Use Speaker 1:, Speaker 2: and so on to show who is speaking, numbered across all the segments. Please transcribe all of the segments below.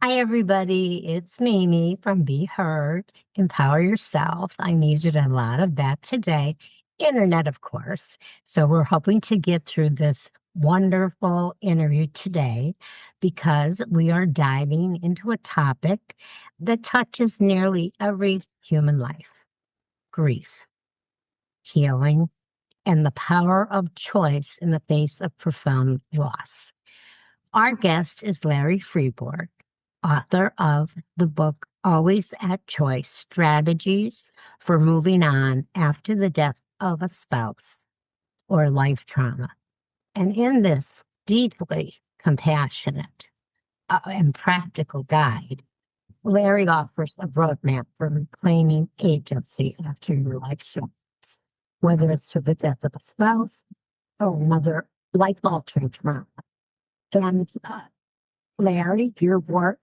Speaker 1: Hi, everybody. It's Mimi from Be Heard, Empower Yourself. I needed a lot of that today. Internet, of course. So we're hoping to get through this wonderful interview today because we are diving into a topic that touches nearly every human life: grief, healing, and the power of choice in the face of profound loss. Our guest is Larry Freeborg, author of the book Always at Choice: Strategies for Moving On After the Death of a Spouse or Life Trauma. And in this deeply compassionate and practical guide, Larry offers a roadmap for reclaiming agency after your life shifts, whether it's through the death of a spouse or another life-altering trauma. And Larry, your work,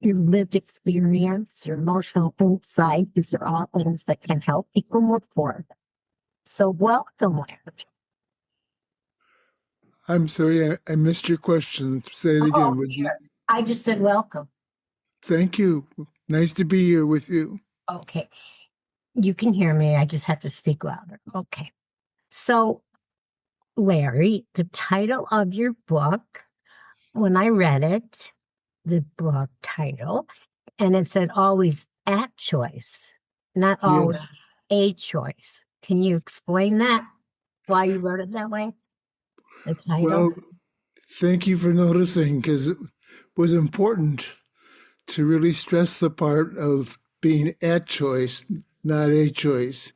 Speaker 1: your lived experience, your emotional insight, these are all things that can help people move forward. So welcome, Larry.
Speaker 2: I'm sorry, I missed your question. Say it again, would you?
Speaker 1: Sure. I just said welcome.
Speaker 2: Thank you. Nice to be here with you.
Speaker 1: Okay. You can hear me. I just have to speak louder. Okay. So, Larry, the title of your book, when I read it, the book title, and it said always at choice, not always
Speaker 2: Yes.
Speaker 1: a choice. Can you explain that? Why you wrote it that way? The title?
Speaker 2: Well, thank you for noticing because it was important to really stress the part of being at choice, not a choice.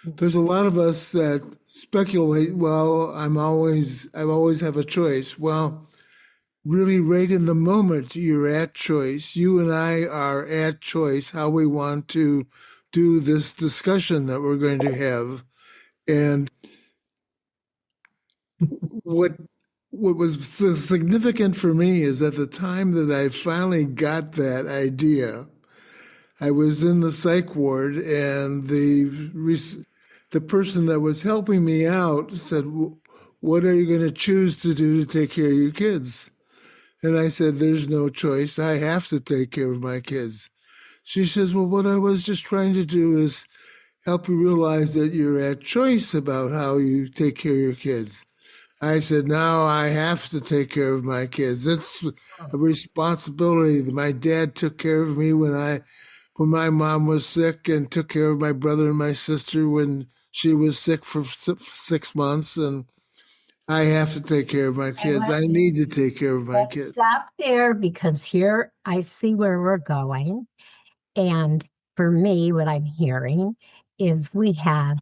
Speaker 2: There's a lot of us that speculate, well, I always have a choice. Well, really right in the moment you're at choice. You and I are at choice how we want to do this discussion that we're going to have. And what what was so significant for me is at the time that I finally got that idea, I was in the psych ward, and the person that was helping me out said, "What are you going to choose to do to take care of your kids?" And I said, "There's no choice. I have to take care of my kids." She says, "Well, what I was just trying to do is help you realize that you're at choice about how you take care of your kids." I said, "Now I have to take care of my kids. It's a responsibility. My dad took care of me when my mom was sick, and took care of my brother and my sister when she was sick for 6 months, and I have to take care of my
Speaker 1: And
Speaker 2: kids. I need to take care of my
Speaker 1: let's
Speaker 2: kids."
Speaker 1: stop there because here I see where we're going. And for me, what I'm hearing is we have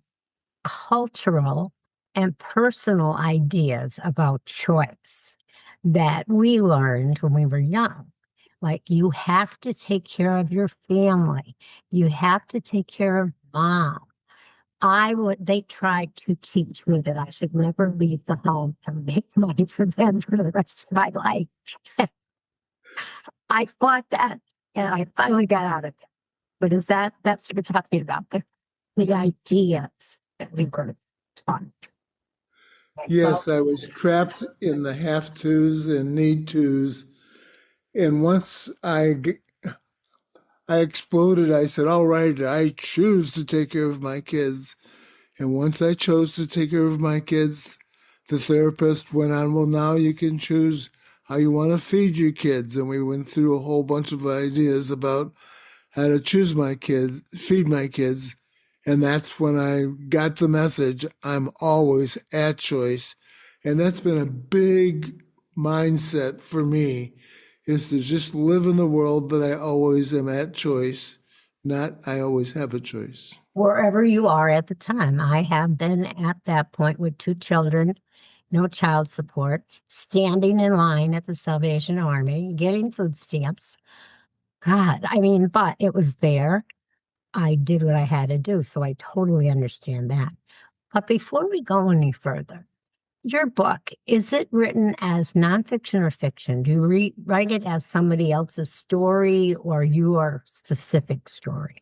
Speaker 1: cultural and personal ideas about choice that we learned when we were young. Like, you have to take care of your family, you have to take care of mom. They tried to teach me that I should never leave the home and make money for them for the rest of my life. I fought that and I finally got out of it. But that's what we're talking about, the ideas that we were taught. Like,
Speaker 2: Yes, I
Speaker 1: folks,
Speaker 2: was trapped in the have tos and need tos. And once I exploded, I said, "All right, I choose to take care of my kids." And once I chose to take care of my kids, the therapist went on, "Well, now you can choose how you want to feed your kids." And we went through a whole bunch of ideas about how to choose my kids, feed my kids. And that's when I got the message, I'm always at choice. And that's been a big mindset for me, is to just live in the world that I always am at choice, not I always have a choice.
Speaker 1: wherever you are at the time. I have been at that point with two children, no child support, standing in line at the Salvation Army, getting food stamps. God, I mean, but it was there. I did what I had to do, so I totally understand that. But before we go any further, your book, is it written as nonfiction or fiction? Do you write it as somebody else's story or your specific story?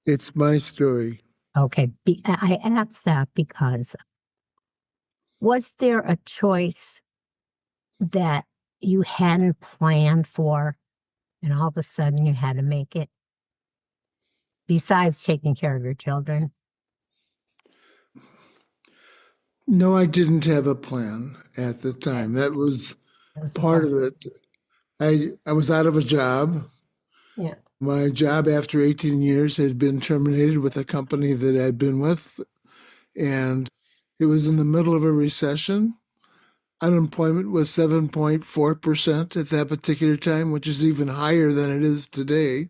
Speaker 2: It's my story.
Speaker 1: Okay, I asked that because was there a choice that you hadn't planned for, and all of a sudden you had to make it, besides taking care of your children?
Speaker 2: No, I didn't have a plan at the
Speaker 1: Okay.
Speaker 2: time. That was
Speaker 1: That was the
Speaker 2: part
Speaker 1: part.
Speaker 2: of it. I was out of a job.
Speaker 1: Yeah.
Speaker 2: My job after 18 years had been terminated with a company that I'd been with, and it was in the middle of a recession. Unemployment was 7.4% at that particular time, which is even higher than it is today.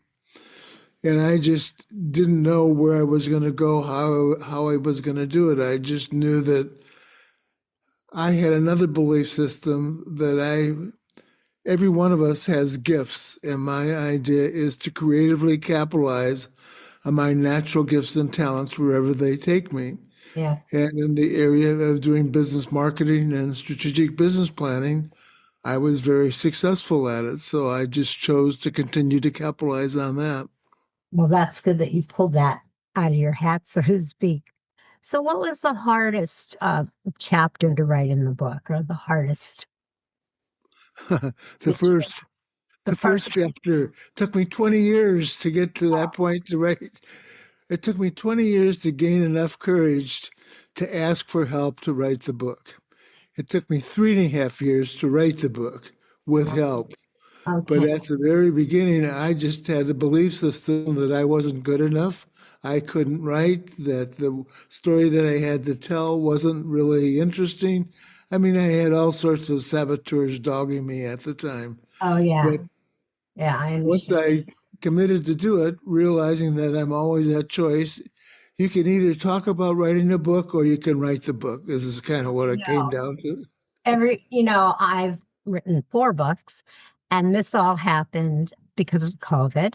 Speaker 2: And I just didn't know where I was going to go, how I was going to do it. I just knew that I had another belief system that every one of us has gifts, and my idea is to creatively capitalize on my natural gifts and talents wherever they take me.
Speaker 1: Yeah.
Speaker 2: And in the area of doing business marketing and strategic business planning, I was very successful at it. So I just chose to continue to capitalize on that.
Speaker 1: Well, that's good that you pulled that out of your hat, so to speak. So, what was the hardest chapter to write in the book, or the hardest?
Speaker 2: the first
Speaker 1: The
Speaker 2: the
Speaker 1: first.
Speaker 2: first chapter took me 20 years to get to that point to write. It took me 20 years to gain enough courage to ask for help to write the book. It took me 3.5 years to write the book with help. But
Speaker 1: Okay.
Speaker 2: at the very beginning, I just had a belief system that I wasn't good enough. I couldn't write, that the story that I had to tell wasn't really interesting. I mean, I had all sorts of saboteurs dogging me at the time.
Speaker 1: Oh yeah.
Speaker 2: But
Speaker 1: Yeah, I
Speaker 2: once
Speaker 1: understand.
Speaker 2: I committed to do it, realizing that I'm always at choice, you can either talk about writing a book or you can write the book. This is kind of what it came
Speaker 1: No.
Speaker 2: down to.
Speaker 1: I've written 4 books, and this all happened because of COVID.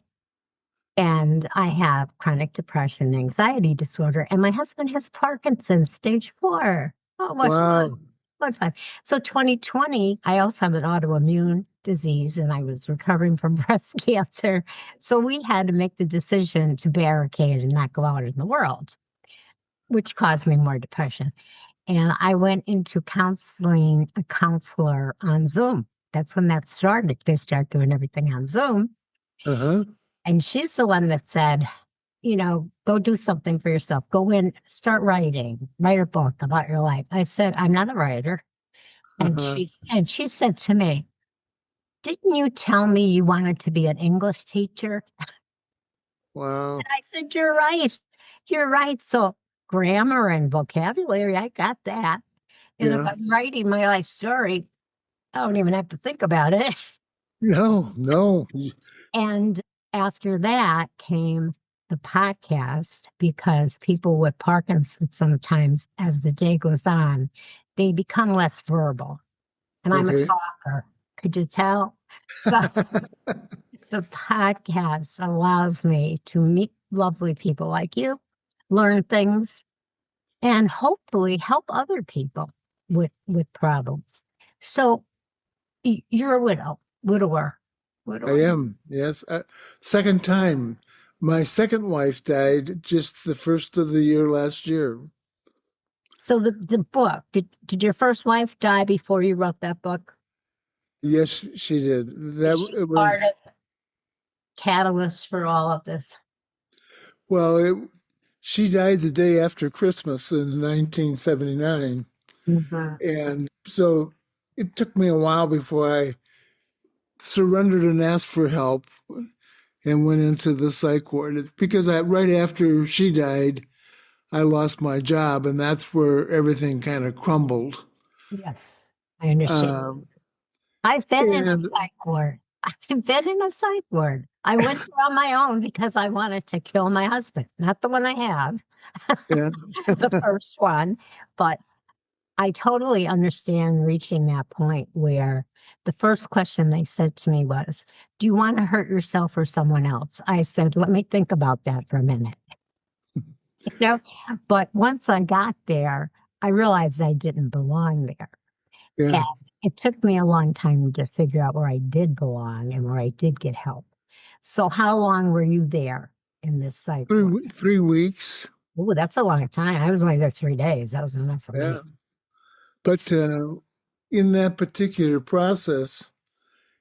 Speaker 1: And I have chronic depression, anxiety disorder, and my husband has Parkinson's, stage 4. Oh, what fun.
Speaker 2: Wow.
Speaker 1: What fun. So 2020, I also have an autoimmune disease and I was recovering from breast cancer. So we had to make the decision to barricade and not go out in the world, which caused me more depression. And I went into counseling, a counselor on Zoom. That's when that started. They start doing everything on Zoom.
Speaker 2: Uh-huh.
Speaker 1: And she's the one that said, go do something for yourself. Go in, start writing, write a book about your life. I said, I'm not a writer. And
Speaker 2: Uh-huh.
Speaker 1: she said to me, didn't you tell me you wanted to be an English teacher? And
Speaker 2: Wow.
Speaker 1: I said, you're right. You're right. So grammar and vocabulary, I got that. And if
Speaker 2: Yeah.
Speaker 1: I'm writing my life story, I don't even have to think about it.
Speaker 2: No, no.
Speaker 1: And after that came the podcast, because people with Parkinson's sometimes, as the day goes on, they become less verbal. And I'm a
Speaker 2: Okay.
Speaker 1: talker. Could you tell? So the podcast allows me to meet lovely people like you, learn things, and hopefully help other people with problems. So you're a
Speaker 2: I
Speaker 1: widower.
Speaker 2: am. Yes. Second time. My second wife died just the first of the year last year.
Speaker 1: So the book, did your first wife die before you wrote that book?
Speaker 2: Yes, she did.
Speaker 1: Is
Speaker 2: That
Speaker 1: she
Speaker 2: it
Speaker 1: part
Speaker 2: was
Speaker 1: of catalyst for all of this?
Speaker 2: well, she died the day after Christmas in 1979.
Speaker 1: Mhm.
Speaker 2: And so it took me a while before I surrendered and asked for help and went into the psych ward because right after she died, I lost my job, and that's where everything kind of crumbled.
Speaker 1: Yes, I understand.
Speaker 2: Um,
Speaker 1: I've been in a
Speaker 2: and
Speaker 1: psych ward. I've been in a psych ward. I went there on my own because I wanted to kill my husband, not the one I have,
Speaker 2: yeah,
Speaker 1: the first one. But I totally understand reaching that point where the first question they said to me was, do you want to hurt yourself or someone else? I said, let me think about that for a minute. You know, but once I got there, I realized I didn't belong there. And
Speaker 2: yeah,
Speaker 1: it took me a long time to figure out where I did belong and where I did get help. So how long were you there in this psych ward?
Speaker 2: 3 weeks.
Speaker 1: Oh, that's a long time. I was only there 3 days. That was enough for
Speaker 2: Yeah,
Speaker 1: me.
Speaker 2: but in that particular process,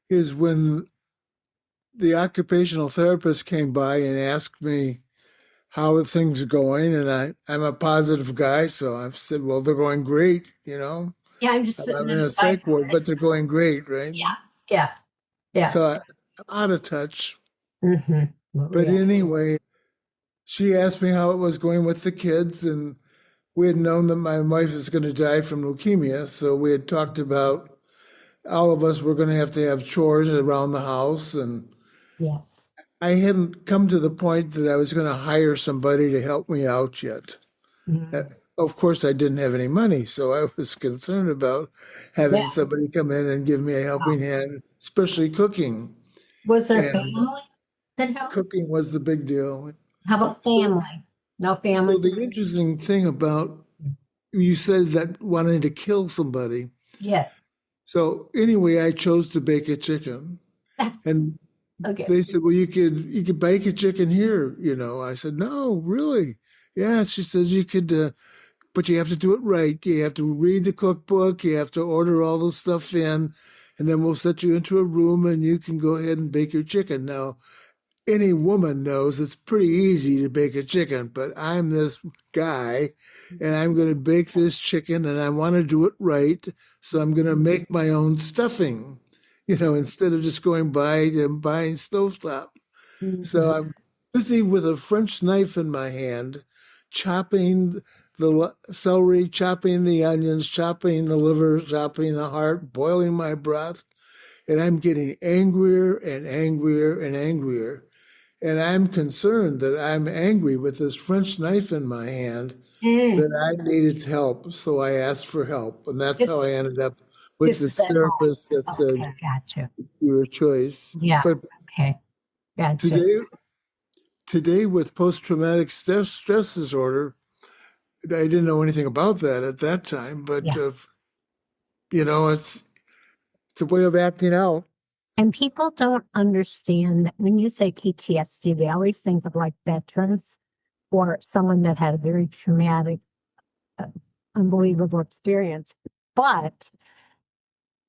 Speaker 2: is when the occupational therapist came by and asked me how are things going, and I'm a positive guy, so I've said, well, they're going great, you know.
Speaker 1: Yeah, I'm just sitting
Speaker 2: I'm
Speaker 1: in
Speaker 2: in
Speaker 1: a
Speaker 2: a psych ward,
Speaker 1: psych.
Speaker 2: but they're going great, right?
Speaker 1: Yeah, yeah, yeah.
Speaker 2: So I'm out of touch.
Speaker 1: Mm-hmm. What we
Speaker 2: But
Speaker 1: are.
Speaker 2: anyway, she asked me how it was going with the kids, and we had known that my wife was going to die from leukemia, so we had talked about all of us were going to have chores around the house, and
Speaker 1: Yes.
Speaker 2: I hadn't come to the point that I was going to hire somebody to help me out yet. Uh,
Speaker 1: Mm.
Speaker 2: Of course, I didn't have any money, so I was concerned about
Speaker 1: Yeah.
Speaker 2: having somebody come in and give me a helping
Speaker 1: Wow.
Speaker 2: hand, especially cooking.
Speaker 1: Was there
Speaker 2: And
Speaker 1: family that helped?
Speaker 2: cooking was the big deal.
Speaker 1: How about
Speaker 2: So,
Speaker 1: family? No
Speaker 2: so
Speaker 1: family?
Speaker 2: the interesting thing about you said that wanting to kill somebody.
Speaker 1: Yeah.
Speaker 2: So anyway, I chose to bake a chicken, and
Speaker 1: Okay.
Speaker 2: they said, "Well, you could bake a chicken here." You know, I said, "No, really." Yeah, she says you could. But you have to do it right. You have to read the cookbook. You have to order all the stuff in, and then we'll set you into a room and you can go ahead and bake your chicken. Now, any woman knows it's pretty easy to bake a chicken, but I'm this guy and I'm going to bake this chicken and I want to do it right. So I'm going to make my own stuffing, instead of just going by and buying stovetop. So
Speaker 1: Mhm.
Speaker 2: I'm busy with a French knife in my hand, chopping the celery, chopping the onions, chopping the liver, chopping the heart, boiling my broth. And I'm getting angrier and angrier and angrier. And I'm concerned that I'm angry with this French knife in my hand
Speaker 1: Mm.
Speaker 2: that I needed help. So I asked for help. And that's how
Speaker 1: This
Speaker 2: I ended up with
Speaker 1: this was
Speaker 2: this
Speaker 1: at home.
Speaker 2: therapist that said,
Speaker 1: Okay, gotcha.
Speaker 2: your choice.
Speaker 1: Yeah.
Speaker 2: But
Speaker 1: Okay, gotcha.
Speaker 2: today, today with post-traumatic stress disorder, I didn't know anything about that at that time, but
Speaker 1: Yeah.
Speaker 2: it's a way of acting out.
Speaker 1: And people don't understand that when you say PTSD, they always think of like veterans or someone that had a very traumatic, uh, unbelievable experience. But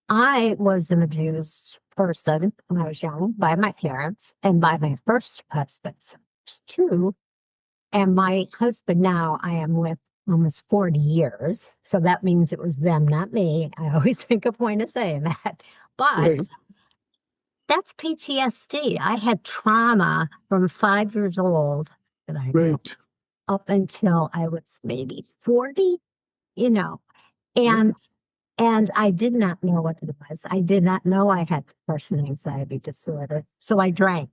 Speaker 1: I was an abused person when I was young by my parents and by my first husband, too. And my husband now I am with almost 40 years. So that means it was them, not me. I always make a point of saying that.
Speaker 2: Right,
Speaker 1: But that's PTSD. I had trauma from 5 years old that I know
Speaker 2: right.
Speaker 1: up until I was maybe 40, you know,
Speaker 2: Yep.
Speaker 1: and I did not know what it was. I did not know I had depression and anxiety disorder. So I drank.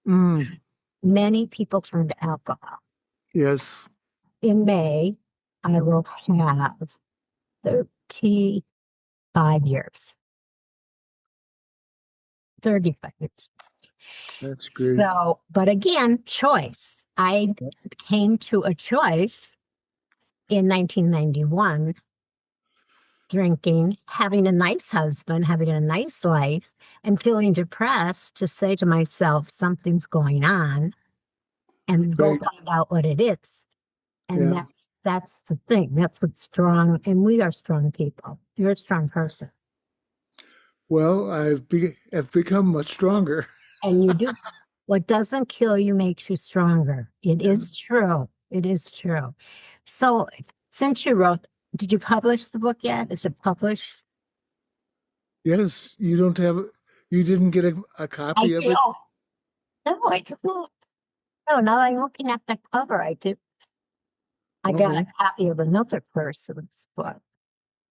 Speaker 2: Mm,
Speaker 1: Many people turn to alcohol.
Speaker 2: yes,
Speaker 1: In May, I will have 35 years, 35 years.
Speaker 2: that's great.
Speaker 1: So, but again, choice. I came to a choice in 1991, drinking, having a nice husband, having a nice life, and feeling depressed to say to myself, something's going on and go
Speaker 2: Right.
Speaker 1: find out what it is. And
Speaker 2: Yeah.
Speaker 1: that's the thing. That's what's strong. And we are strong people. You're a strong person.
Speaker 2: Well, I've become much stronger.
Speaker 1: And you do. What doesn't kill you makes you stronger. It
Speaker 2: Yeah.
Speaker 1: is true. It is true. So, since you wrote, did you publish the book yet? Is it published?
Speaker 2: Yes, you didn't get a
Speaker 1: I
Speaker 2: copy of
Speaker 1: do.
Speaker 2: it?
Speaker 1: No, I did not. No, now I'm looking at the cover. I do. I got a
Speaker 2: Okay.
Speaker 1: copy of another person's book.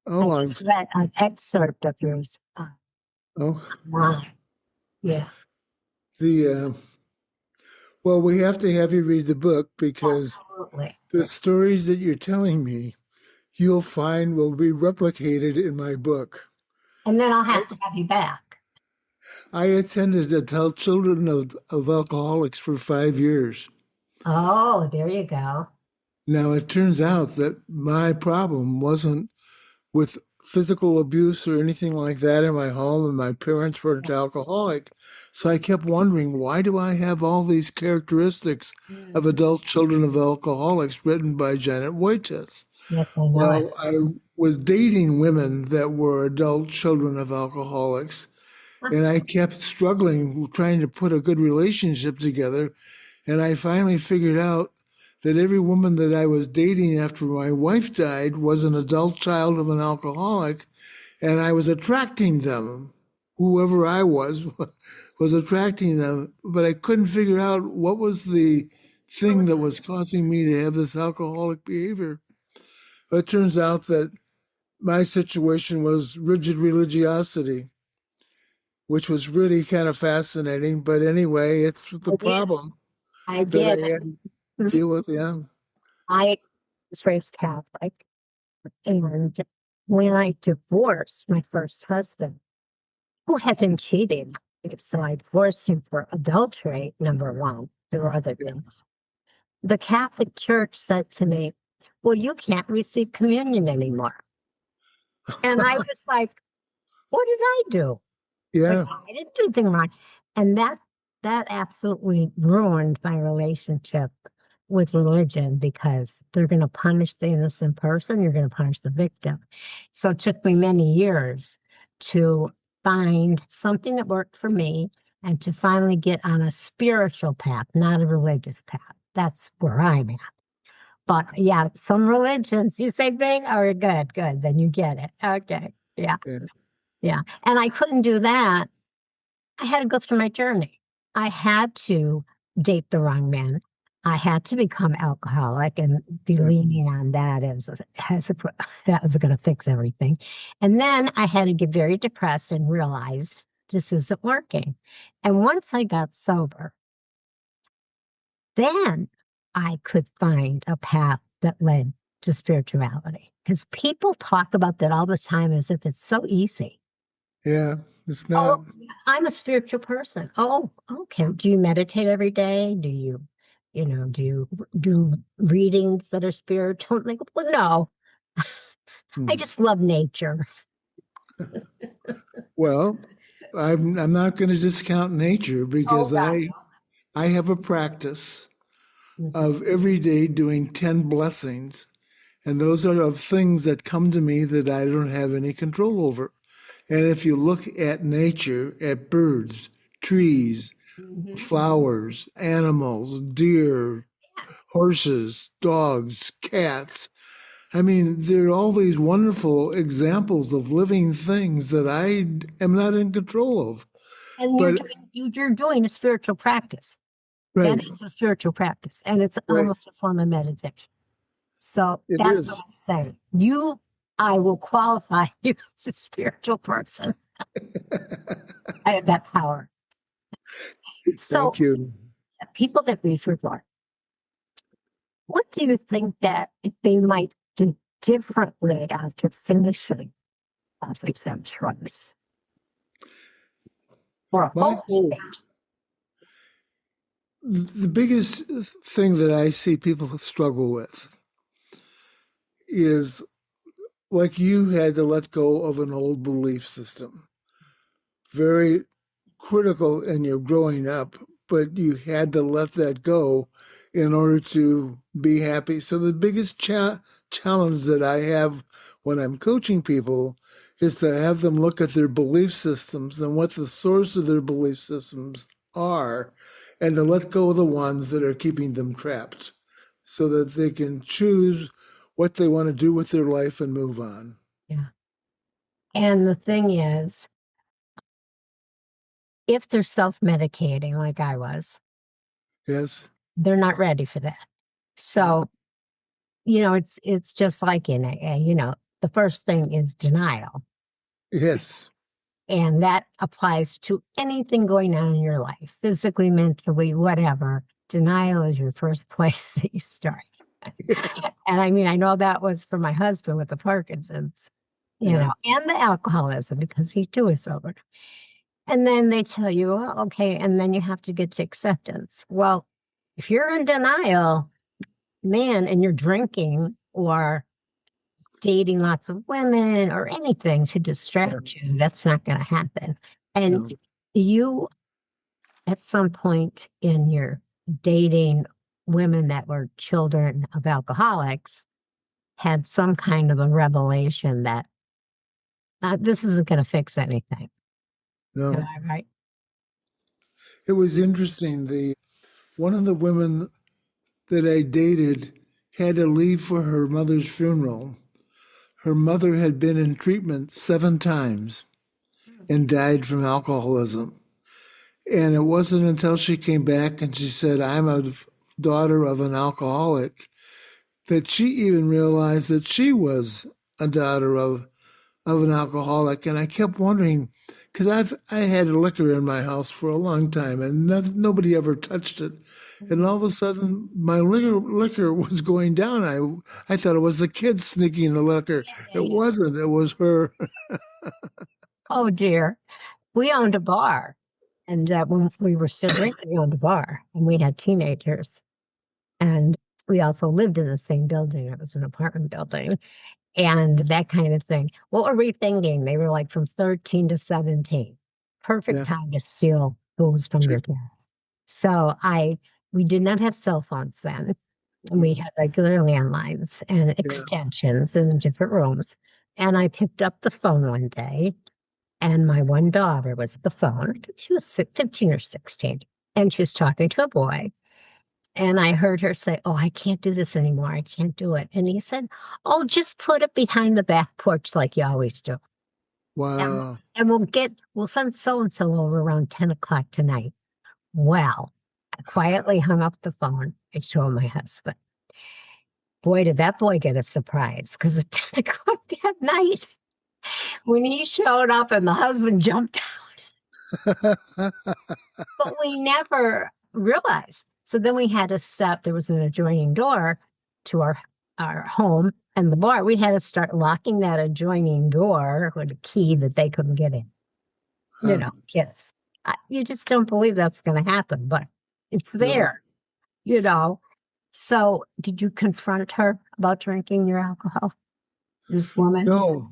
Speaker 1: I
Speaker 2: Oh, I'm,
Speaker 1: just read an excerpt of yours.
Speaker 2: oh,
Speaker 1: Wow. Yeah,
Speaker 2: the, well, we have to have you read the book because
Speaker 1: absolutely.
Speaker 2: the stories that you're telling me, you'll find will be replicated in my book.
Speaker 1: And then I'll
Speaker 2: I,
Speaker 1: have to have you back.
Speaker 2: I attended adult children of alcoholics for 5 years.
Speaker 1: Oh, there you go.
Speaker 2: Now, it turns out that my problem wasn't with physical abuse or anything like that in my home, and my parents weren't alcoholic. So I kept wondering, why do I have all these characteristics of
Speaker 1: Mhm.
Speaker 2: adult children of alcoholics written by Janet Wojcicki?
Speaker 1: Yes, I know it.
Speaker 2: Well, I was dating women that were adult children of alcoholics, And I kept struggling, trying to put a good relationship together. And I finally figured out that every woman that I was dating after my wife died was an adult child of an alcoholic, and I was attracting them. Whoever I was was attracting them, but I couldn't figure out what was the thing that was causing me to have this alcoholic behavior. But it turns out that my situation was rigid religiosity, which was really kind of fascinating. But anyway, it's the
Speaker 1: I did.
Speaker 2: problem
Speaker 1: I
Speaker 2: that
Speaker 1: did.
Speaker 2: I had to deal with. Yeah.
Speaker 1: I was raised Catholic, and when I divorced my first husband, who had been cheating, so I divorced him for adultery, number one. There were other
Speaker 2: Yeah.
Speaker 1: things. The Catholic Church said to me, well, you can't receive communion anymore. And I was like, what did I do? Like,
Speaker 2: Yeah.
Speaker 1: I didn't do anything wrong. And that absolutely ruined my relationship with religion because they're going to punish the innocent person, you're going to punish the victim. So it took me many years to find something that worked for me and to finally get on a spiritual path, not a religious path. That's where I'm at. But yeah, some religions, you say big, oh, good, good, then you get it. Okay. Yeah.
Speaker 2: Yeah.
Speaker 1: Yeah. And I couldn't do that. I had to go through my journey. I had to date the wrong man. I had to become alcoholic and be
Speaker 2: Yeah.
Speaker 1: leaning on that as a, that was going to fix everything. And then I had to get very depressed and realize this isn't working. And once I got sober, then I could find a path that led to spirituality. Because people talk about that all the time as if it's so easy.
Speaker 2: Yeah. It's not.
Speaker 1: Oh, I'm a spiritual person. Oh, okay. Do you meditate every day? Do you do readings that are spiritual? Like, well, no, I
Speaker 2: Hmm.
Speaker 1: just love nature.
Speaker 2: Well, I'm not going to discount nature
Speaker 1: Oh
Speaker 2: because
Speaker 1: God.
Speaker 2: I have a practice
Speaker 1: Mhm.
Speaker 2: of every day doing 10 blessings. And those are of things that come to me that I don't have any control over. And if you look at nature, at birds, trees,
Speaker 1: Mhm.
Speaker 2: flowers, animals, deer, horses, dogs, cats, I mean, there are all these wonderful examples of living things that I am not in control of.
Speaker 1: And
Speaker 2: But
Speaker 1: you're doing a spiritual practice. That
Speaker 2: right,
Speaker 1: is a spiritual practice, and it's
Speaker 2: right,
Speaker 1: almost a form of meditation. So
Speaker 2: it
Speaker 1: that's what
Speaker 2: is.
Speaker 1: I'm saying. I will qualify you as a spiritual person. I have that power. So
Speaker 2: Thank you.
Speaker 1: people that read your book, what do you think that they might do differently after finishing of exam choice or a
Speaker 2: My
Speaker 1: whole
Speaker 2: hope,
Speaker 1: page?
Speaker 2: the biggest thing that I see people struggle with is like you had to let go of an old belief system. Very critical in your growing up, but you had to let that go in order to be happy. So the biggest challenge that I have when I'm coaching people is to have them look at their belief systems and what the source of their belief systems are, and to let go of the ones that are keeping them trapped so that they can choose what they want to do with their life and move on.
Speaker 1: Yeah. And the thing is, if they're self-medicating like I was,
Speaker 2: Yes.
Speaker 1: they're not ready for that.
Speaker 2: Yeah.
Speaker 1: So, it's just like in AA, the first thing is denial.
Speaker 2: Yes.
Speaker 1: And that applies to anything going on in your life, physically, mentally, whatever. Denial is your first place that you start. And I mean, I know that was for my husband with the Parkinson's,
Speaker 2: Yeah.
Speaker 1: and the alcoholism because he too is sober. And then they tell you, well, okay, and then you have to get to acceptance. Well, if you're in denial, man, and you're drinking or dating lots of women or anything to
Speaker 2: Yeah.
Speaker 1: distract you, that's not going to happen.
Speaker 2: No.
Speaker 1: And you, at some point in your dating women that were children of alcoholics, had some kind of a revelation that this isn't going to fix anything. Am
Speaker 2: No.
Speaker 1: I right?
Speaker 2: It was interesting. The one of the women that I dated had to leave for her mother's funeral. Her mother had been in treatment 7 times and died from alcoholism. And it wasn't until she came back and she said, I'm a daughter of an alcoholic, that she even realized that she was a daughter of an alcoholic. And I kept wondering, because I had liquor in my house for a long time and nobody ever touched it. And all of a sudden, my liquor was going down. I thought it was the kids sneaking the liquor. It
Speaker 1: Yeah.
Speaker 2: wasn't. It was her.
Speaker 1: Oh dear. We owned a bar. And when we were still drinking, we owned a bar and we had teenagers. And we also lived in the same building. It was an apartment building and that kind of thing. What were we thinking? They were like from 13 to 17. Perfect
Speaker 2: Yeah.
Speaker 1: time to steal booze from your parents. So we did not have cell phones then. We
Speaker 2: Mm,
Speaker 1: had regular landlines and
Speaker 2: yeah.
Speaker 1: extensions in different rooms. And I picked up the phone one day, and my one daughter was at the phone. She was 15 or 16, and she was talking to a boy. And I heard her say, "Oh, I can't do this anymore. I can't do it." And he said, "Oh, just put it behind the back porch like you always do. And,
Speaker 2: Wow.
Speaker 1: and we'll send so and so over around 10 o'clock tonight." Well, I quietly hung up the phone and told my husband. Boy, did that boy get a surprise because at 10 o'clock that night, when he showed up and the husband jumped out, but we never realized. So then we had to stop. There was an adjoining door to our home and the bar. We had to start locking that adjoining door with a key that they couldn't get in. You
Speaker 2: Huh.
Speaker 1: know, kids. You just don't believe that's going to happen, but it's
Speaker 2: No.
Speaker 1: there, you know. So, did you confront her about drinking your alcohol? This woman?
Speaker 2: No.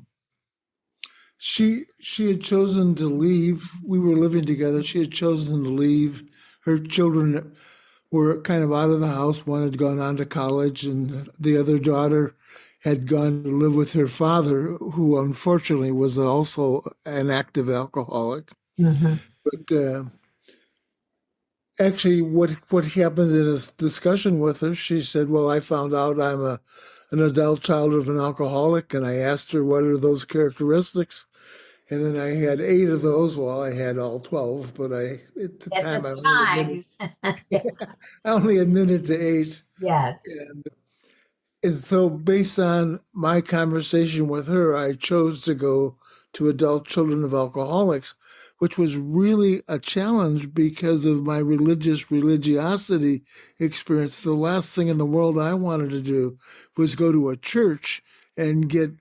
Speaker 2: She had chosen to leave. We were living together. She had chosen to leave. Her children were kind of out of the house. One had gone on to college, and the other daughter had gone to live with her father, who unfortunately was also an active alcoholic.
Speaker 1: Hmm.
Speaker 2: But actually, what happened in a discussion with her, she said, "Well, I found out I'm an adult child of an alcoholic," and I asked her what are those characteristics. And then I had 8 of those. Well, I had all 12, but at the
Speaker 1: At the
Speaker 2: time
Speaker 1: time,
Speaker 2: I only admitted to 8.
Speaker 1: yes.
Speaker 2: And so based on my conversation with her, I chose to go to adult children of alcoholics, which was really a challenge because of my religiosity experience. The last thing in the world I wanted to do was go to a church and get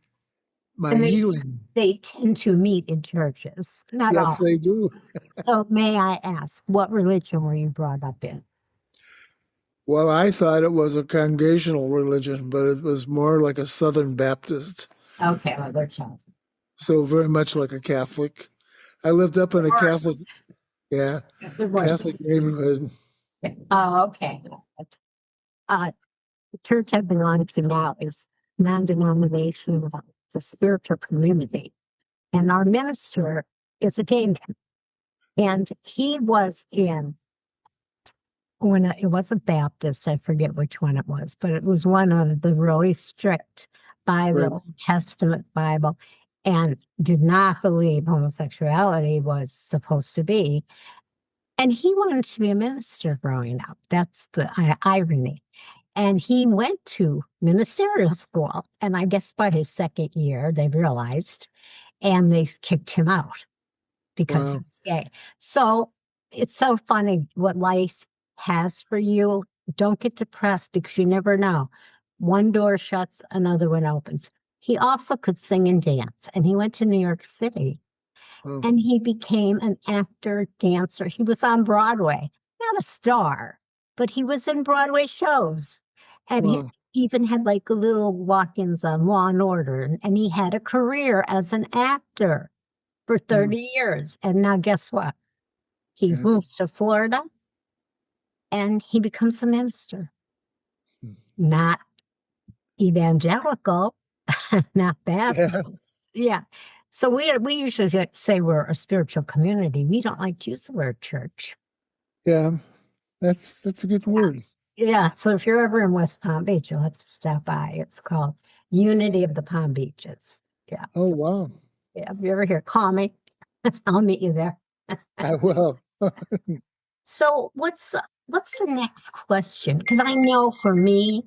Speaker 2: my
Speaker 1: And
Speaker 2: healing.
Speaker 1: they tend to meet in churches, not
Speaker 2: Yes,
Speaker 1: all.
Speaker 2: they do.
Speaker 1: So, may I ask, what religion were you brought up in?
Speaker 2: Well, I thought it was a congregational religion, but it was more like a Southern Baptist,
Speaker 1: Okay, well, they're child.
Speaker 2: so very much like a Catholic. I lived up in a
Speaker 1: Worse.
Speaker 2: Catholic, yeah,
Speaker 1: The worst.
Speaker 2: Catholic neighborhood.
Speaker 1: Oh, okay. Uh, the church I belong to now is non-denominational. It's a spiritual community. And our minister is a gay man. And he was in, when it wasn't Baptist, I forget which one it was, but it was one of the really strict by the
Speaker 2: Right.
Speaker 1: Old Testament Bible and did not believe homosexuality was supposed to be. And he wanted to be a minister growing up. That's the irony. And he went to ministerial school. And I guess by his second year, they realized and they kicked him out because he
Speaker 2: Wow.
Speaker 1: was gay. So it's so funny what life has for you. Don't get depressed because you never know. One door shuts, another one opens. He also could sing and dance, and he went to New York City
Speaker 2: Oh,
Speaker 1: and he became an actor, dancer. He was on Broadway, not a star, but he was in Broadway shows. And he
Speaker 2: wow.
Speaker 1: even had like little walk ins on Law and Order. And he had a career as an actor for
Speaker 2: Hmm.
Speaker 1: 30 years. And now, guess what? He
Speaker 2: Yeah.
Speaker 1: moves to Florida and he becomes a minister, not evangelical, not
Speaker 2: Yeah.
Speaker 1: Baptist. Yeah. So we usually say we're a spiritual community. We don't like to use the word church.
Speaker 2: Yeah, that's a good word.
Speaker 1: Yeah. So if you're ever in West Palm Beach, you'll have to stop by. It's called Unity of the Palm Beaches. Yeah.
Speaker 2: Oh, wow.
Speaker 1: Yeah. If you ever hear, call me. I'll meet you there.
Speaker 2: I will.
Speaker 1: So what's the next question? Because I know for me,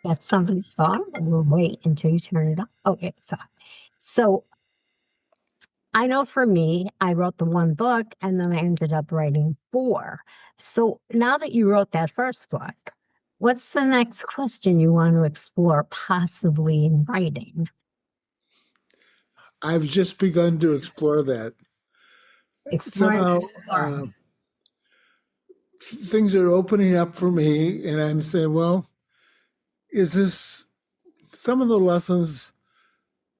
Speaker 1: that's somebody's phone, and we'll wait until you turn it off. Okay, so I know for me, I wrote the one book and then I ended up writing four. So now that you wrote that first book, what's the next question you want to explore, possibly in writing?
Speaker 2: I've just begun to explore that.
Speaker 1: Exploring,
Speaker 2: Somehow,
Speaker 1: exploring.
Speaker 2: things are opening up for me, and I'm saying, well, is this some of the lessons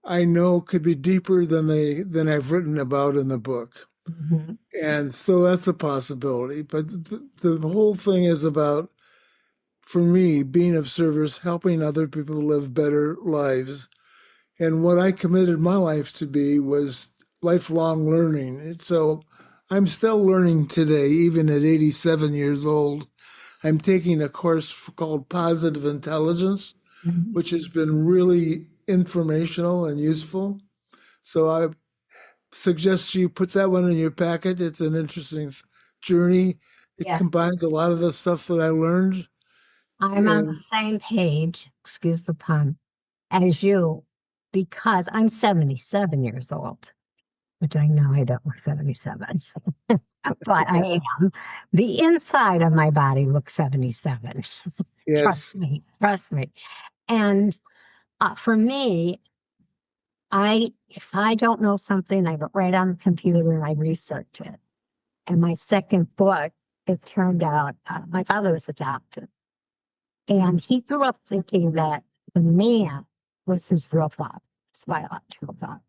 Speaker 2: I know could be deeper than I've written about in the book.
Speaker 1: Mhm.
Speaker 2: And so that's a possibility. But the whole thing is about, for me, being of service, helping other people live better lives. And what I committed my life to be was lifelong learning. And so I'm still learning today, even at 87 years old. I'm taking a course called Positive Intelligence,
Speaker 1: Mhm.
Speaker 2: which has been really informational and useful. So I suggest you put that one in your packet. It's an interesting journey. It
Speaker 1: Yeah,
Speaker 2: combines a lot of the stuff that I learned.
Speaker 1: I'm on the
Speaker 2: And
Speaker 1: same page, excuse the pun, as you, because I'm 77 years old, which I know I don't look 77. But I am. The inside of my body looks 77. Trust
Speaker 2: yes,
Speaker 1: me, trust me. And for me, if I don't know something, I go right on the computer and I research it. And my second book, it turned out my father was a doctor, and he grew up thinking that the man was his real father, his biological father.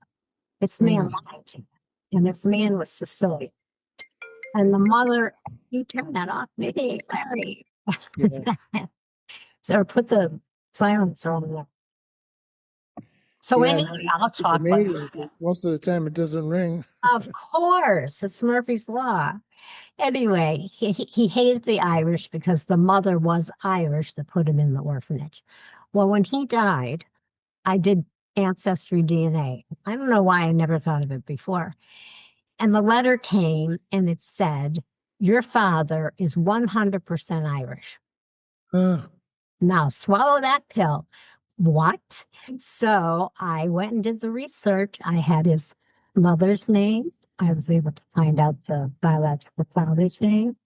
Speaker 1: This man
Speaker 2: mm,
Speaker 1: lied to him, and this man was Sicilian. And the mother, you turn that off, maybe, Larry.
Speaker 2: yeah,
Speaker 1: So put the silencer on there. So
Speaker 2: yeah.
Speaker 1: anyway, I'll
Speaker 2: It's
Speaker 1: talk when
Speaker 2: amazing because most of the time it doesn't ring.
Speaker 1: of course, it's Murphy's Law. Anyway, he hated the Irish because the mother was Irish that put him in the orphanage. Well, when he died, I did ancestry DNA. I don't know why I never thought of it before. And the letter came and it said, your father is 100% Irish.
Speaker 2: Huh.
Speaker 1: Now swallow that pill. What? So I went and did the research. I had his mother's name. I was able to find out the biological father's name.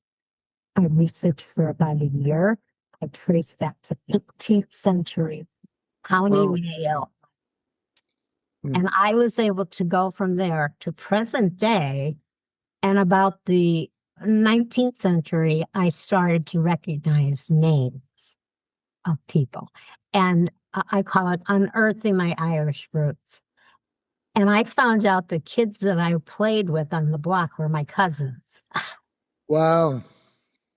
Speaker 1: I researched for about a year. I traced back to 18th century, County
Speaker 2: Wow.
Speaker 1: Mayo.
Speaker 2: Mm.
Speaker 1: And I was able to go from there to present day. And about the 19th century, I started to recognize names of people. And I call it unearthing my Irish roots. And I found out the kids that I played with on the block were my cousins.
Speaker 2: Wow.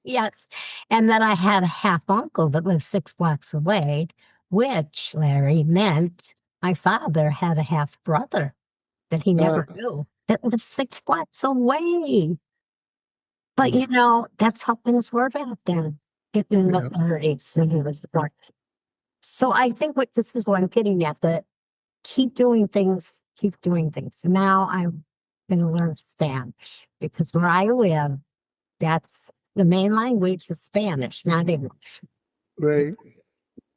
Speaker 1: Yes. And then I had a half uncle that lived 6 blocks away, which, Larry, meant my father had a half brother that he
Speaker 2: Uh,
Speaker 1: never knew that lived 6 blocks away. But
Speaker 2: mm,
Speaker 1: that's how things were back then, in the
Speaker 2: yeah,
Speaker 1: 30s when he was born. So I think what this is what I'm getting at, that keep doing things, keep doing things. Now I'm going to learn Spanish because where I live, that's the main language is Spanish, not English.
Speaker 2: right,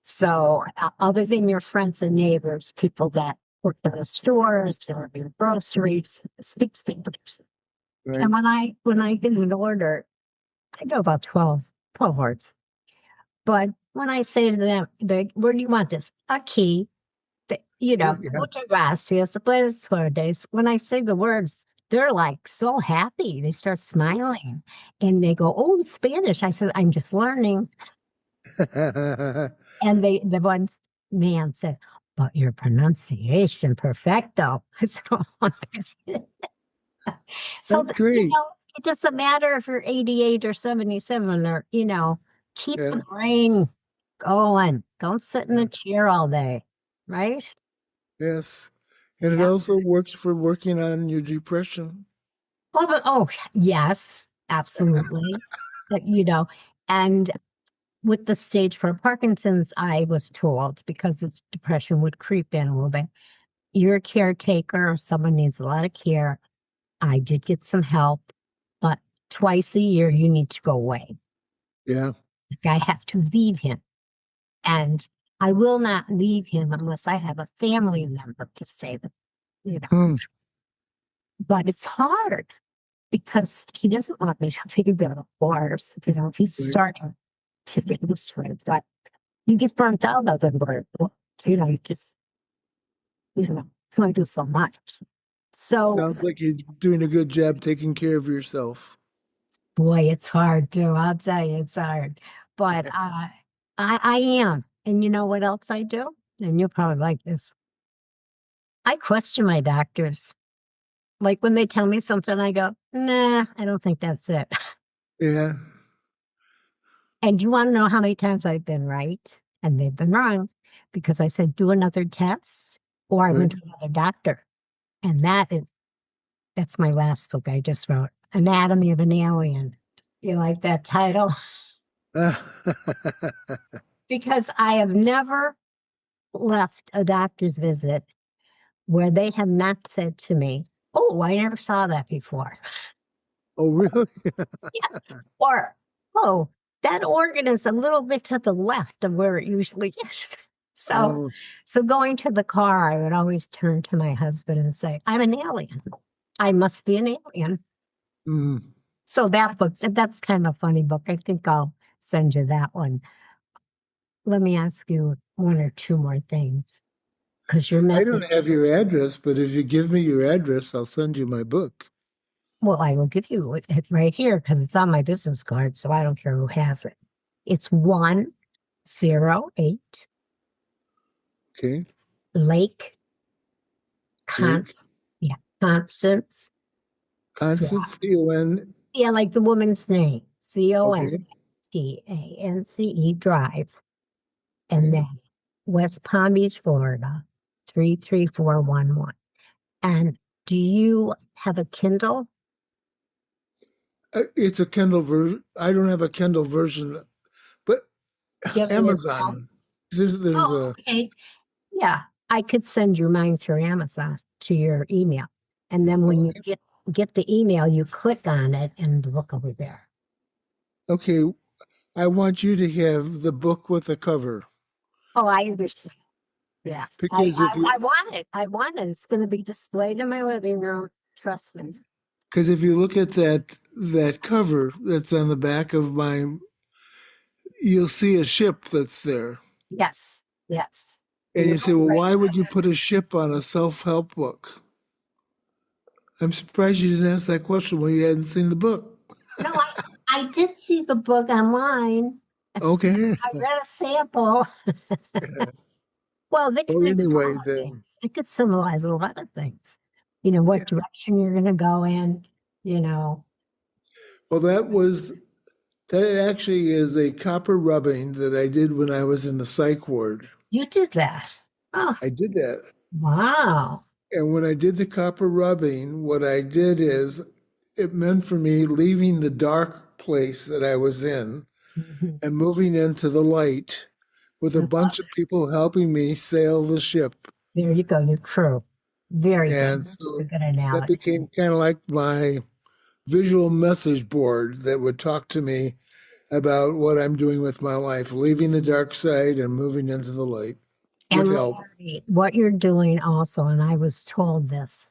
Speaker 1: So other than your friends and neighbors, people that work in the stores or in groceries, speak Spanish. And
Speaker 2: right.
Speaker 1: when I get an order, I know about 12 words. But when I say to them, where do you want this? Aquí,
Speaker 2: Yeah,
Speaker 1: muchas gracias, buenas tardes. When I say the words, they're like so happy. They start smiling and they go, oh, Spanish. I said, I'm just learning.
Speaker 2: yeah.
Speaker 1: And the one man said, but your pronunciation perfecto. I said, oh, thank you. So,
Speaker 2: That's great.
Speaker 1: it doesn't matter if you're 88 or 77 or, keep
Speaker 2: Yeah,
Speaker 1: the brain going. Don't sit in
Speaker 2: yeah.
Speaker 1: a chair all day, right?
Speaker 2: Yes. And it
Speaker 1: Yeah.
Speaker 2: also works for working on your depression.
Speaker 1: Oh, yes, absolutely. You know, and with the stage for Parkinson's, I was told because the depression would creep in a little bit. You're a caretaker, or someone needs a lot of care. I did get some help, but twice a year you need to go away.
Speaker 2: Yeah.
Speaker 1: Like I have to leave him. And I will not leave him unless I have a family member to stay with, you know.
Speaker 2: Hmm.
Speaker 1: But it's hard because he doesn't want me to take a bit of course. He's
Speaker 2: Right.
Speaker 1: starting to get used to it. But you get burnt out of it, but you just, can only do so much. So,
Speaker 2: Sounds like you're doing a good job taking care of yourself.
Speaker 1: boy, it's hard too. I'll tell you, it's hard. But I am. And you know what else I do? And you'll probably like this. I question my doctors. Like when they tell me something, I go, nah, I don't think that's it.
Speaker 2: Yeah.
Speaker 1: And you want to know how many times I've been right and they've been wrong because I said, do another test or I
Speaker 2: Right.
Speaker 1: went to another doctor. And that's my last book I just wrote, Anatomy of an Alien. You like that title? Because I have never left a doctor's visit where they have not said to me, oh, I never saw that before.
Speaker 2: Oh, really?
Speaker 1: Or, oh, that organ is a little bit to the left of where it usually is. So,
Speaker 2: Oh,
Speaker 1: so going to the car, I would always turn to my husband and say, I'm an alien. I must be an alien.
Speaker 2: mm.
Speaker 1: So that book, that's kind of a funny book. I think I'll send you that one. Let me ask you one or two more things because your
Speaker 2: I don't
Speaker 1: message
Speaker 2: have
Speaker 1: is,
Speaker 2: your address, but if you give me your address, I'll send you my book.
Speaker 1: well, I will give you it right here because it's on my business card. So I don't care who has it. It's 108
Speaker 2: Okay.
Speaker 1: Lake
Speaker 2: Lake
Speaker 1: Const, yeah, Constance.
Speaker 2: Constance, C-O-N.
Speaker 1: Yeah, like the woman's name,
Speaker 2: Okay.
Speaker 1: CONSTANCE Drive, and
Speaker 2: Okay.
Speaker 1: then West Palm Beach, Florida, 33411. And do you have a Kindle?
Speaker 2: It's a Kindle version. I don't have a Kindle version, but
Speaker 1: Do you have it in Kindle?
Speaker 2: Amazon. There's
Speaker 1: Oh,
Speaker 2: a
Speaker 1: okay. Yeah, I could send you mine through Amazon to your email. And then when you
Speaker 2: okay.
Speaker 1: get the email, you click on it and the book will be there.
Speaker 2: Okay. I want you to have the book with the cover
Speaker 1: Oh, I understand. Yeah,
Speaker 2: because if you
Speaker 1: I want it. I want it. It's going to be displayed in my living room. Trust me.
Speaker 2: because if you look at that cover that's on the back of mine, you'll see a ship that's there.
Speaker 1: Yes, yes.
Speaker 2: And
Speaker 1: And it
Speaker 2: you say,
Speaker 1: looks
Speaker 2: well,
Speaker 1: like,
Speaker 2: why would you put a ship on a self-help book? I'm surprised you didn't ask that question when you hadn't seen the book.
Speaker 1: no, I did see the book online.
Speaker 2: Okay.
Speaker 1: I read a sample. Well, they can
Speaker 2: Well,
Speaker 1: mean a
Speaker 2: anyway,
Speaker 1: lot of
Speaker 2: then,
Speaker 1: things. It could symbolize a lot of things. What direction you're going to go in, you know.
Speaker 2: well, that actually is a copper rubbing that I did when I was in the psych ward.
Speaker 1: You did that. Oh,
Speaker 2: I did that.
Speaker 1: wow.
Speaker 2: And when I did the copper rubbing, what I did is it meant for me leaving the dark place that I was in
Speaker 1: Mhm.
Speaker 2: and moving into the light with
Speaker 1: I
Speaker 2: a
Speaker 1: love
Speaker 2: bunch of people helping me sail the ship.
Speaker 1: There you go, your crew. Very good.
Speaker 2: And
Speaker 1: A
Speaker 2: so
Speaker 1: good
Speaker 2: that
Speaker 1: analogy.
Speaker 2: became kind of like my visual message board that would talk to me about what I'm doing with my life, leaving the dark side and moving into the light with
Speaker 1: And
Speaker 2: help.
Speaker 1: Larry, what you're doing also, and I was told this,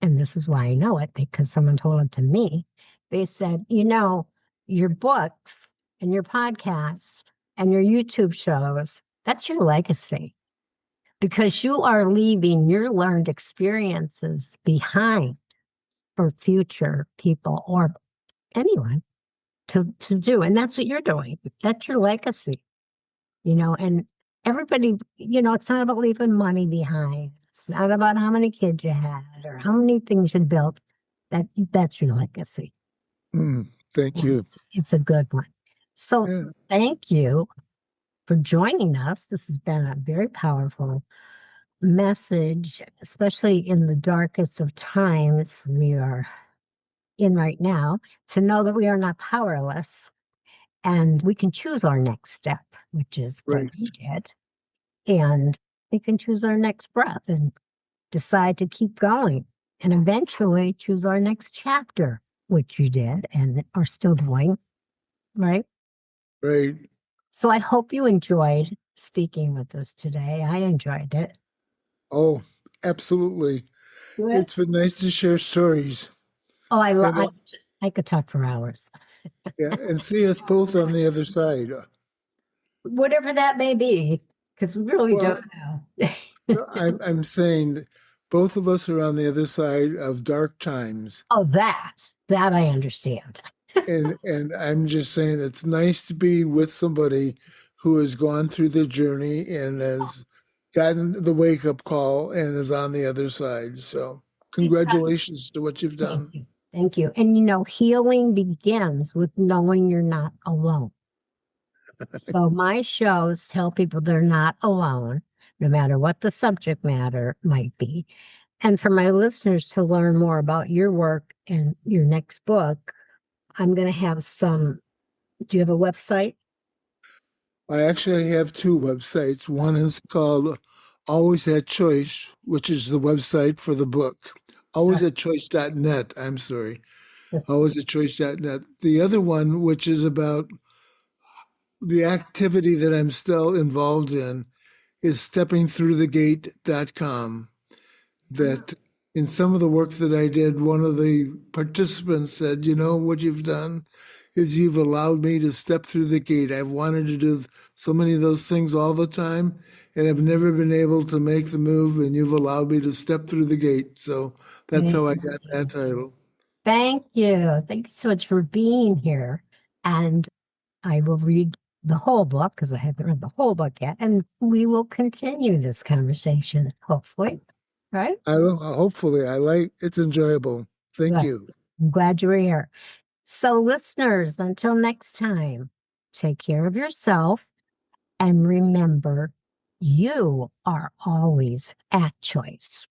Speaker 1: and this is why I know it because someone told it to me. They said, your books and your podcasts and your YouTube shows, that's your legacy because you are leaving your learned experiences behind for future people or anyone to do. And that's what you're doing. That's your legacy. And everybody, it's not about leaving money behind. It's not about how many kids you had or how many things you built. That's your legacy.
Speaker 2: Mm, thank
Speaker 1: And
Speaker 2: you.
Speaker 1: it's a good one. So
Speaker 2: Yeah.
Speaker 1: thank you for joining us. This has been a very powerful message, especially in the darkest of times we are in right now, to know that we are not powerless and we can choose our next step, which is what
Speaker 2: Right.
Speaker 1: you did. And we can choose our next breath and decide to keep going and eventually choose our next chapter, which you did and are still doing, right?
Speaker 2: Right.
Speaker 1: So I hope you enjoyed speaking with us today. I enjoyed it.
Speaker 2: Oh, absolutely.
Speaker 1: Good.
Speaker 2: It's been nice to share stories.
Speaker 1: Oh,
Speaker 2: And
Speaker 1: I could talk for hours.
Speaker 2: yeah, and see us both on the other side.
Speaker 1: Whatever that may be, because we really
Speaker 2: Well,
Speaker 1: don't know.
Speaker 2: I'm saying that both of us are on the other side of dark times.
Speaker 1: Oh, that I understand.
Speaker 2: And I'm just saying it's nice to be with somebody who has gone through the journey and has gotten the wake up call and is on the other side. So congratulations to what you've
Speaker 1: Thank
Speaker 2: done.
Speaker 1: you. Thank you. And healing begins with knowing you're not alone. So my shows tell people they're not alone, no matter what the subject matter might be. And for my listeners to learn more about your work and your next book, I'm going to have some. Do you have a website?
Speaker 2: I actually have two websites. One is called Always at Choice, which is the website for the book. Always at choice.net. I'm sorry.
Speaker 1: Yes.
Speaker 2: Always at choice.net. The other one, which is about the activity that I'm still involved in, is steppingthroughthegate.com. That in some of the work that I did, one of the participants said, you know, what you've done is you've allowed me to step through the gate. I've wanted to do so many of those things all the time, and I've never been able to make the move, and you've allowed me to step through the gate. So that's
Speaker 1: Thank
Speaker 2: how I got that
Speaker 1: you.
Speaker 2: title.
Speaker 1: Thank you. Thank you so much for being here. And I will read the whole book because I haven't read the whole book yet. And we will continue this conversation, hopefully. Right?
Speaker 2: Hopefully, I like it's enjoyable. Thank
Speaker 1: Good.
Speaker 2: you.
Speaker 1: I'm glad you're here. So, listeners, until next time, take care of yourself and remember you are always at choice.